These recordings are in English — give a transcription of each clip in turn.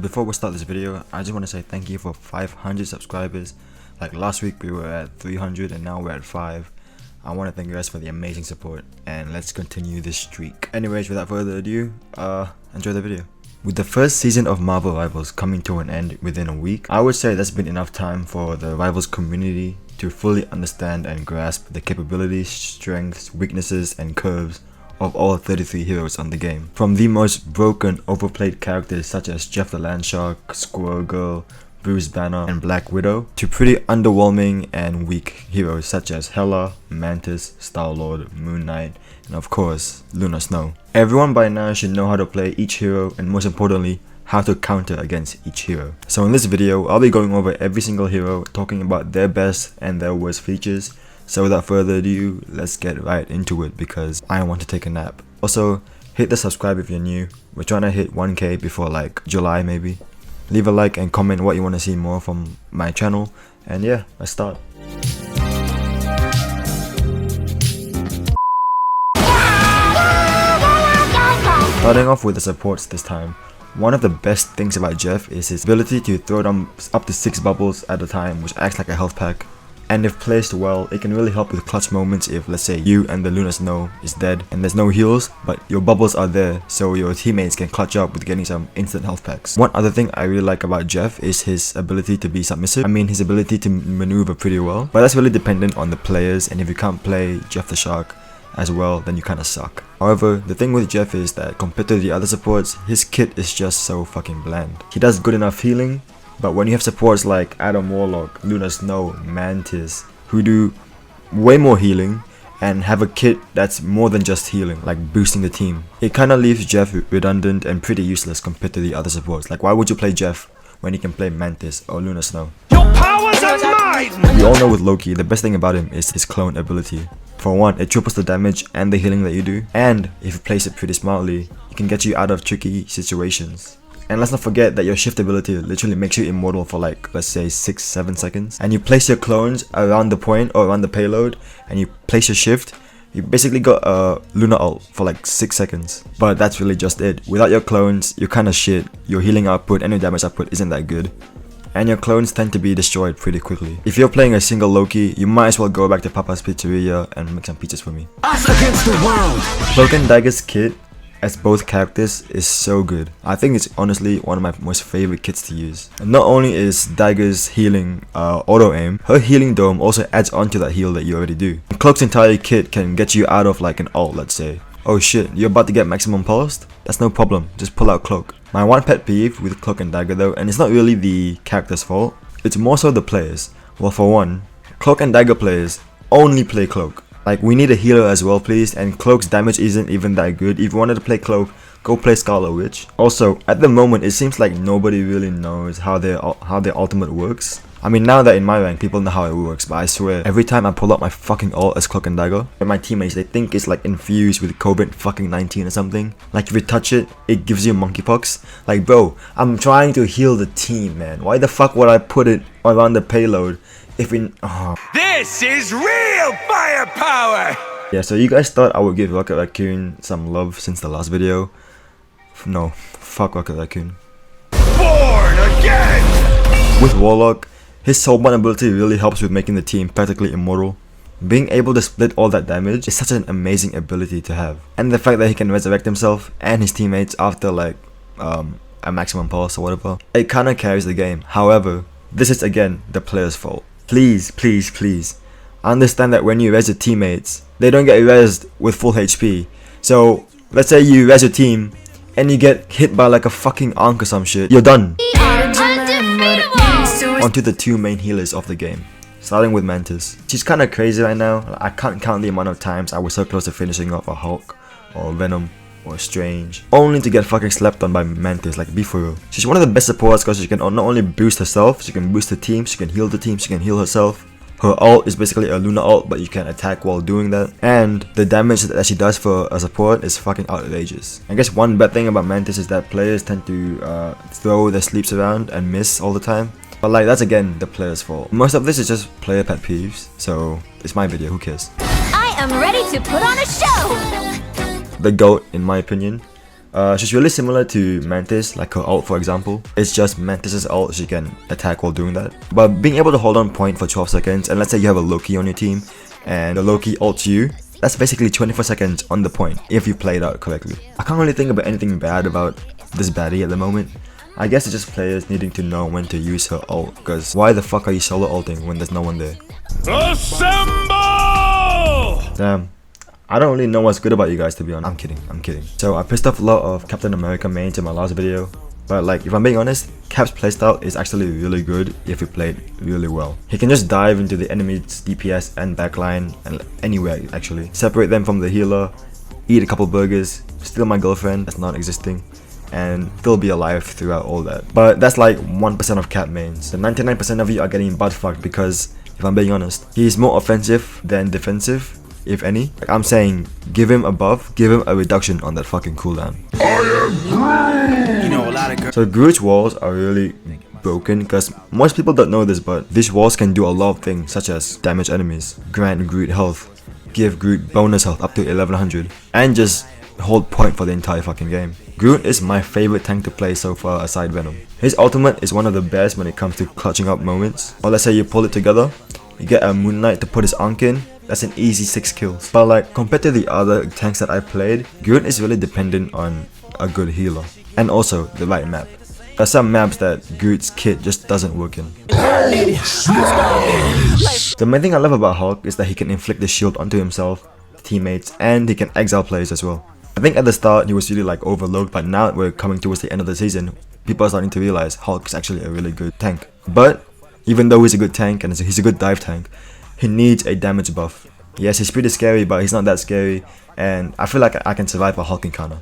Before we start this video, I just want to say thank you for 500 subscribers. Like last week we were at 300 and now we're at 5. I want to thank you guys for the amazing support and let's continue this streak. Anyways, without further ado, enjoy the video. With the first season of Marvel Rivals coming to an end within a week, I would say that's been enough time for the Rivals community to fully understand and grasp the capabilities, strengths, weaknesses and curves of all 33 heroes on the game. From the most broken, overplayed characters such as Jeff the Landshark, Squirrel Girl, Bruce Banner and Black Widow, to pretty underwhelming and weak heroes such as Hela, Mantis, Star-Lord, Moon Knight, and of course, Luna Snow. Everyone by now should know how to play each hero and most importantly, how to counter against each hero. So in this video, I'll be going over every single hero, talking about their best and their worst features. So without further ado, let's get right into it because I want to take a nap. Also, hit the subscribe if you're new. We're trying to hit 1k before like July maybe. Leave a like and comment what you want to see more from my channel. And yeah, let's start. Starting off with the supports this time. One of the best things about Jeff is his ability to throw down up to 6 bubbles at a time, which acts like a health pack. And if placed well, it can really help with clutch moments if, let's say, you and the Luna Snow is dead and there's no heals, but your bubbles are there so your teammates can clutch up with getting some instant health packs. One other thing I really like about Jeff is his ability to be submissive. I mean, his ability to maneuver pretty well, but that's really dependent on the players, and if you can't play Jeff the Shark as well, then you kinda suck. However, the thing with Jeff is that compared to the other supports, his kit is just so fucking bland. He does good enough healing, but when you have supports like Adam Warlock, Luna Snow, Mantis, who do way more healing and have a kit that's more than just healing, like boosting the team, it kinda leaves Jeff redundant and pretty useless compared to the other supports. Like, why would you play Jeff when you can play Mantis or Luna Snow? Your powers are mine! We all know with Loki, the best thing about him is his clone ability. For one, it triples the damage and the healing that you do, and if you place it pretty smartly, it can get you out of tricky situations. And let's not forget that your shift ability literally makes you immortal for like, let's say 6-7 seconds. And you place your clones around the point or around the payload and you place your shift, you basically got a Luna ult for like 6 seconds. But that's really just it. Without your clones, you're kinda shit. Your healing output and your damage output isn't that good. And your clones tend to be destroyed pretty quickly. If you're playing a single Loki, you might as well go back to Papa's Pizzeria and make some pizzas for me. Us against the world! Cloak and Dagger's kit as both characters is so good. I think it's honestly one of my most favorite kits to use. And not only is Dagger's healing auto aim, her healing dome also adds on to that heal that you already do. And Cloak's entire kit can get you out of like an ult, let's say. Oh shit, you're about to get maximum pulsed? That's no problem, just pull out Cloak. My one pet peeve with Cloak and Dagger though, and it's not really the character's fault, it's more so the players. Well, for one, Cloak and Dagger players only play Cloak. Like, we need a healer as well please, and Cloak's damage isn't even that good. If you wanted to play Cloak, go play Scarlet Witch. Also, at the moment it seems like nobody really knows how their ultimate works. I mean, now that in my rank people know how it works, but I swear, every time I pull out my fucking ult as Cloak and Dagger, and my teammates, they think it's like infused with COVID-19 or something. Like, if you touch it, it gives you monkeypox. Like, bro, I'm trying to heal the team, man. Why the fuck would I put it around the payload if we... Oh. This is real firepower! Yeah, so you guys thought I would give Rocket Raccoon some love since the last video. No, fuck Rocket Raccoon. Born again! With Warlock, his Soulborn ability really helps with making the team practically immortal. Being able to split all that damage is such an amazing ability to have. And the fact that he can resurrect himself and his teammates after like a maximum pulse or whatever, it kinda carries the game. However, this is again the player's fault. Please, please, please understand that when you res your teammates, they don't get resed with full HP. So let's say you res your team and you get hit by like a fucking Ankh or some shit, you're done. Onto the two main healers of the game, starting with Mantis. She's kinda crazy right now. I can't count the amount of times I was so close to finishing off a Hulk or Venom or Strange, only to get fucking slept on by Mantis. Like, be for real. She's one of the best supports because she can not only boost herself, she can boost the team, she can heal the team, she can heal herself. Her ult is basically a Luna ult, but you can attack while doing that. And the damage that she does for a support is fucking outrageous. I guess one bad thing about Mantis is that players tend to throw their sleeps around and miss all the time. But like, that's again the player's fault. Most of this is just player pet peeves, so it's my video, who cares? I am ready to put on a show! The GOAT, in my opinion, She's really similar to Mantis, like her ult for example. It's just Mantis's ult, she can attack while doing that. But being able to hold on point for 12 seconds, and let's say you have a Loki on your team, and the Loki ults you, that's basically 24 seconds on the point, if you play it out correctly. I can't really think about anything bad about this baddie at the moment. I guess it's just players needing to know when to use her ult, because why the fuck are you solo ulting when there's no one there? Assemble! Damn. I don't really know what's good about you guys, to be honest. I'm kidding. So I pissed off a lot of Captain America mains in my last video. But like, if I'm being honest, Cap's playstyle is actually really good if you play it really well. He can just dive into the enemy's DPS and backline and anywhere actually. Separate them from the healer, eat a couple burgers, steal my girlfriend that's not existing, and still be alive throughout all that. But that's like 1% of Cap mains. The 99% of you are getting butt fucked because, if I'm being honest, he's more offensive than defensive, if any. Like I'm saying, give him a buff, give him a reduction on that fucking cooldown. So Groot's walls are really broken because most people don't know this, but these walls can do a lot of things such as damage enemies, grant Groot health, give Groot bonus health up to 1100, and just hold point for the entire fucking game. Groot is my favorite tank to play so far aside Venom. His ultimate is one of the best when it comes to clutching up moments. Or let's say you pull it together, you get a Moon Knight to put his Ankh in, that's an easy 6 kills. But like, compared to the other tanks that I played, Groot is really dependent on a good healer. And also, the right map. There are some maps that Groot's kit just doesn't work in. The main thing I love about Hulk is that he can inflict the shield onto himself, teammates, and he can exile players as well. I think at the start he was really like overlooked, but now we're coming towards the end of the season, people are starting to realize Hulk is actually a really good tank. But even though he's a good tank and he's a good dive tank, he needs a damage buff. Yes, he's pretty scary, but he's not that scary, and I feel like I can survive a Hulk encounter.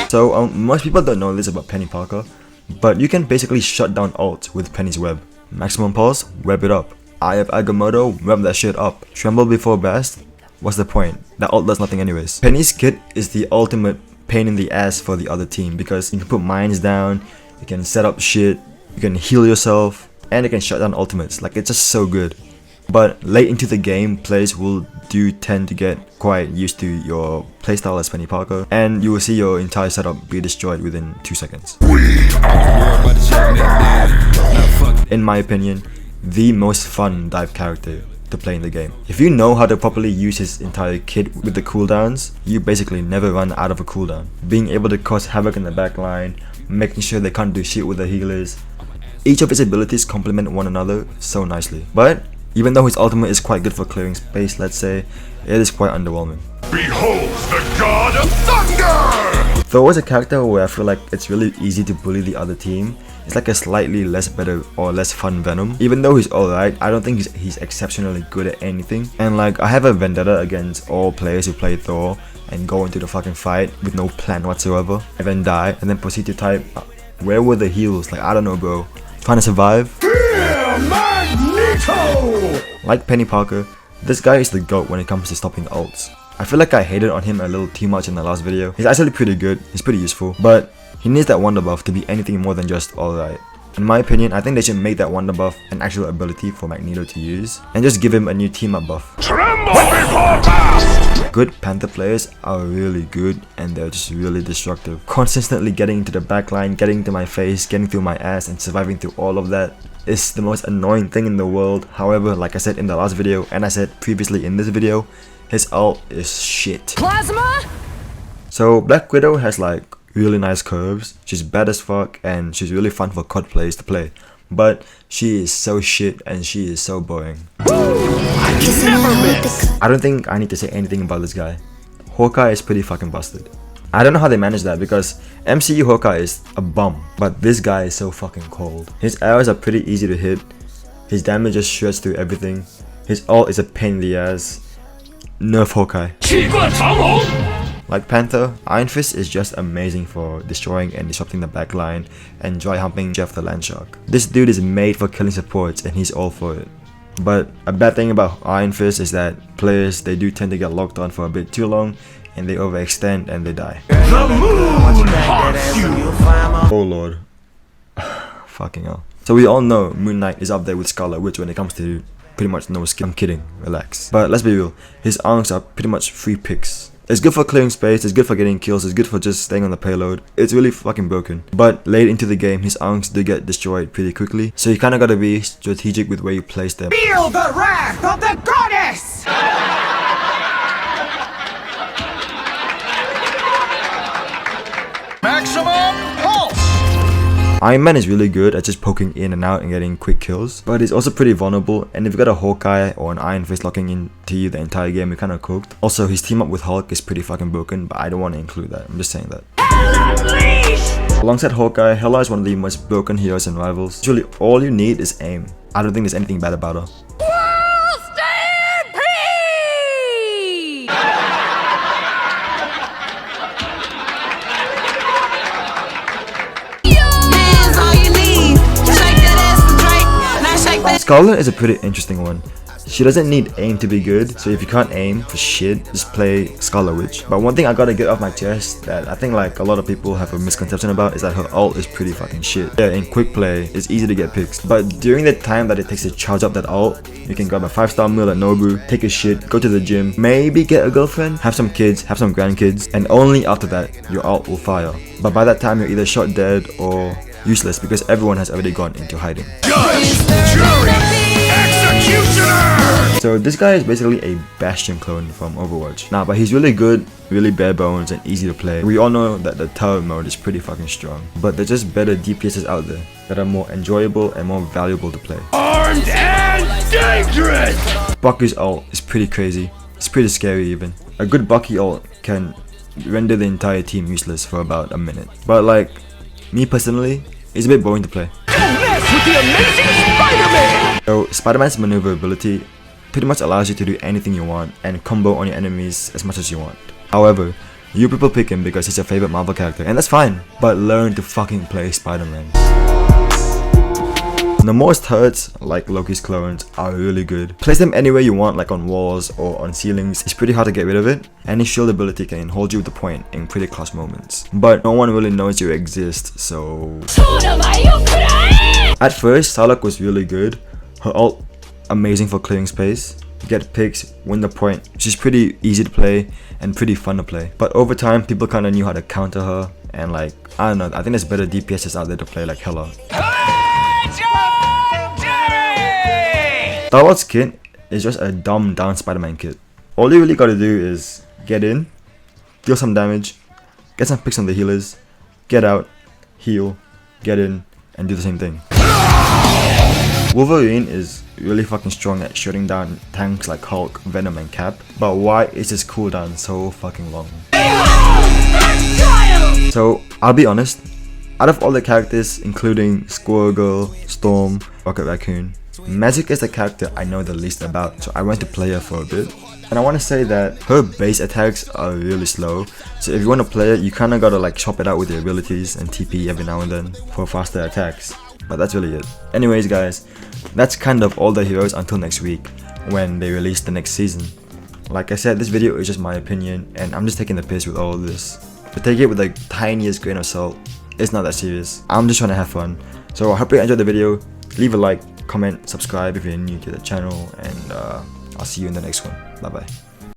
So most people don't know this about Penny Parker, but you can basically shut down ult with Penny's web. Maximum pulse, web it up. Eye of Agamotto, web that shit up. Tremble before burst, what's the point? That ult does nothing anyways. Penny's kit is the ultimate pain in the ass for the other team because you can put mines down, you can set up shit, you can heal yourself, and you can shut down ultimates. Like, it's just so good. But late into the game, players do tend to get quite used to your playstyle as Penny Parker, and you will see your entire setup be destroyed within 2 seconds. In my opinion, the most fun dive character to play in the game. If you know how to properly use his entire kit with the cooldowns, you basically never run out of a cooldown. Being able to cause havoc in the backline, making sure they can't do shit with the healers. Each of his abilities complement one another so nicely. But even though his ultimate is quite good for clearing space, let's say, it is quite underwhelming. Behold the God of Thunder! Thor is a character where I feel like it's really easy to bully the other team. It's like a slightly less better or less fun Venom. Even though he's alright, I don't think he's exceptionally good at anything. And like, I have a vendetta against all players who play Thor and go into the fucking fight with no plan whatsoever, and then die, and then proceed to type, where were the heals? Like, I don't know, bro. Trying to survive? Like Penny Parker, this guy is the GOAT when it comes to stopping ults. I feel like I hated on him a little too much in the last video. He's actually pretty good, he's pretty useful, but he needs that wonder buff to be anything more than just alright. In my opinion, I think they should make that wonder buff an actual ability for Magneto to use, and just give him a new team up buff. Tremble before blast! Good Panther players are really good, and they're just really destructive. Consistently getting into the backline, getting to my face, getting through my ass, and surviving through all of that is the most annoying thing in the world. However, like I said in the last video, and I said previously in this video, his ult is shit. Plasma! So Black Widow has like really nice curves, she's bad as fuck, and she's really fun for COD players to play. But she is so shit and she is so boring. I don't think I need to say anything about this guy. Hawkeye is pretty fucking busted. I don't know how they manage that because MCU Hawkeye is a bum, but this guy is so fucking cold. His arrows are pretty easy to hit, his damage just shreds through everything, his ult is a pain in the ass. Nerf Hawkeye. Like Panther, Iron Fist is just amazing for destroying and disrupting the backline and dry humping Jeff the Landshark. This dude is made for killing supports and he's all for it. But a bad thing about Iron Fist is that players, they do tend to get locked on for a bit too long and they overextend and they die. The moon haunts you. Oh lord. Fucking hell. So we all know Moon Knight is up there with Scarlet Witch when it comes to pretty much no skill. I'm kidding, relax. But let's be real, his arms are pretty much free picks. It's good for clearing space, it's good for getting kills, it's good for just staying on the payload. It's really fucking broken. But late into the game, his unks do get destroyed pretty quickly, so you kinda gotta be strategic with where you place them. Feel the wrath of the goddess! Maximum pulse! Iron Man is really good at just poking in and out and getting quick kills, but he's also pretty vulnerable, and if you got a Hawkeye or an Iron Fist locking into you the entire game, you're kinda cooked. Also, his team up with Hulk is pretty fucking broken, but I don't want to include that, I'm just saying that. Alongside Hawkeye, Hela is one of the most broken heroes and rivals. Usually all you need is aim. I don't think there's anything bad about her. Scarlet is a pretty interesting one. She doesn't need aim to be good, so if you can't aim for shit, just play Scarlet Witch. But one thing I gotta get off my chest that I think like a lot of people have a misconception about is that her ult is pretty fucking shit. Yeah, in quick play, it's easy to get picks, but during the time that it takes to charge up that ult, you can grab a 5-star meal at Nobu, take a shit, go to the gym, maybe get a girlfriend, have some kids, have some grandkids, and only after that, your ult will fire. But by that time, you're either shot dead or useless because everyone has already gone into hiding. Judge, jury, executioner! So this guy is basically a Bastion clone from Overwatch. Nah, but he's really good, really bare bones and easy to play. We all know that the turret mode is pretty fucking strong, but there's just better DPSs out there that are more enjoyable and more valuable to play. Armed and dangerous! Bucky's ult is pretty crazy. It's pretty scary even. A good Bucky ult can render the entire team useless for about a minute. But like, me personally, it's a bit boring to play. Don't mess with the amazing Spider-Man! So Spider-Man's maneuverability pretty much allows you to do anything you want and combo on your enemies as much as you want. However, you people pick him because he's your favorite Marvel character, and that's fine, but learn to fucking play Spider-Man. The most turrets, like Loki's clones, are really good. Place them anywhere you want, like on walls or on ceilings. It's pretty hard to get rid of it, and his shield ability can hold you with the point in pretty close moments. But no one really knows you exist, so... At first, Psylocke was really good. Her ult, amazing for clearing space. Get picks, win the point. She's pretty easy to play and pretty fun to play. But over time, people kinda knew how to counter her, and like, I don't know, I think there's better DPSs out there to play like Hela. Star-Lord's kit is just a dumbed down Spider-Man kit. All you really gotta do is get in, deal some damage, get some picks on the healers, get out, heal, get in, and do the same thing. Wolverine is really fucking strong at shutting down tanks like Hulk, Venom, and Cap, but why is his cooldown so fucking long? So, I'll be honest, out of all the characters, including Squirrel Girl, Storm, Rocket Raccoon, Magic is the character I know the least about, so I went to play her for a bit. And I want to say that her base attacks are really slow, so if you want to play it, you kinda gotta like chop it out with your abilities and TP every now and then for faster attacks. But that's really it. Anyways guys, that's kind of all the heroes until next week, when they release the next season. Like I said, this video is just my opinion, and I'm just taking the piss with all of this. But take it with the tiniest grain of salt, it's not that serious. I'm just trying to have fun. So I hope you enjoyed the video, leave a like, comment, subscribe if you're new to the channel, and I'll see you in the next one. Bye bye.